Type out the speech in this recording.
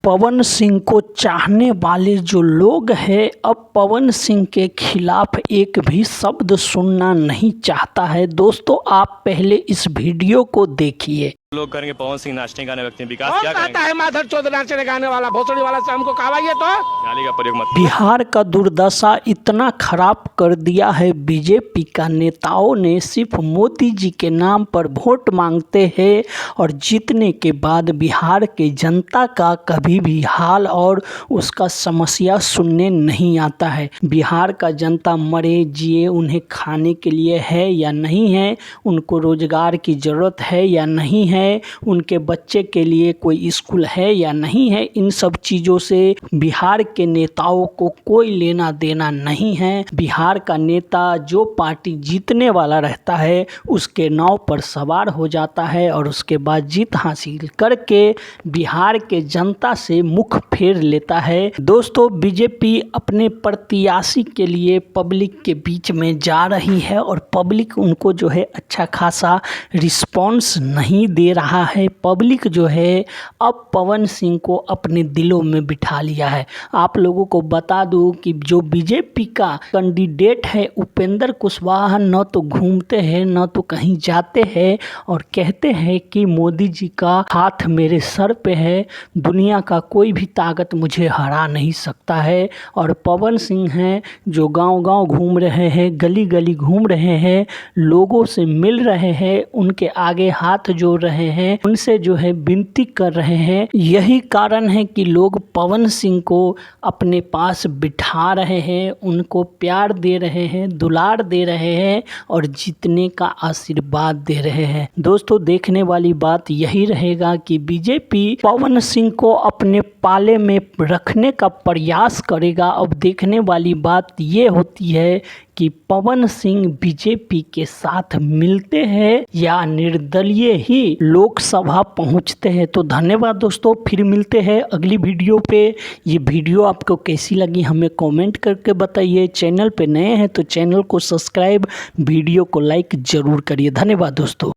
पवन सिंह को चाहने वाले जो लोग हैं अब पवन सिंह के खिलाफ एक भी शब्द सुनना नहीं चाहता है। दोस्तों आप पहले इस वीडियो को देखिए। लोग करेंगे पवन सिंह नाचने गाने व्यक्ति विकास क्या कहता है माधर चौधरी नाचने गाने वाला भोसड़ी वाला से हमको कहवाइए तो गाली का प्रयोग मत। बिहार का दुर्दशा इतना खराब कर दिया है बीजेपी का नेताओं ने, सिर्फ मोदी जी के नाम पर वोट मांगते हैं और जीतने के बाद बिहार के जनता का कभी भी हाल और उसका समस्या सुनने नहीं आता है। बिहार का जनता मरे जिए उन्हें खाने के लिए है या नहीं है, उनको रोजगार की ज़रूरत है या नहीं है, उनके बच्चे के लिए कोई स्कूल है या नहीं है, इन सब चीज़ों से बिहार के नेताओं को कोई लेना देना नहीं है। बिहार का नेता जो पार्टी जीतने वाला रहता है उसके नाव पर सवार हो जाता है और उसके बाद जीत हासिल करके बिहार के जनता से मुख फेर लेता है। दोस्तों बीजेपी अपने प्रत्याशी के लिए पब्लिक के बीच में जा रही है और पब्लिक उनको जो है अच्छा खासा रिस्पॉन्स नहीं दे रहा है। पब्लिक जो है अब पवन सिंह को अपने दिलों में बिठा लिया है। आप लोगों को बता दूं कि जो बीजेपी का कैंडिडेट है उपेंद्र कुशवाहा न तो घूमते हैं न तो कहीं जाते हैं और कहते हैं कि मोदी जी का हाथ मेरे सर पे है, दुनिया का कोई भी ताकत मुझे हरा नहीं सकता है। और पवन सिंह हैं जो गांव-गांव घूम रहे हैं, गली गली घूम रहे हैं, लोगों से मिल रहे हैं, उनके आगे हाथ जोड़ रहे हैं, उनसे जो है विनती कर रहे हैं। यही कारण है कि लोग पवन सिंह को अपने पास बिठा रहे हैं, उनको प्यार दे रहे हैं, दुलार दे रहे हैं और जीतने का आशीर्वाद दे रहे हैं। दोस्तों देखने वाली बात यही रहेगा कि बीजेपी पवन सिंह को अपने पाले में रखने का प्रयास करेगा। अब देखने वाली बात ये होती है कि पवन सिंह बीजेपी के साथ मिलते हैं या निर्दलीय ही लोकसभा पहुंचते हैं। तो धन्यवाद दोस्तों, फिर मिलते हैं अगली वीडियो पे। ये वीडियो आपको कैसी लगी हमें कमेंट करके बताइए। चैनल पे नए हैं तो चैनल को सब्सक्राइब, वीडियो को लाइक ज़रूर करिए। धन्यवाद दोस्तों।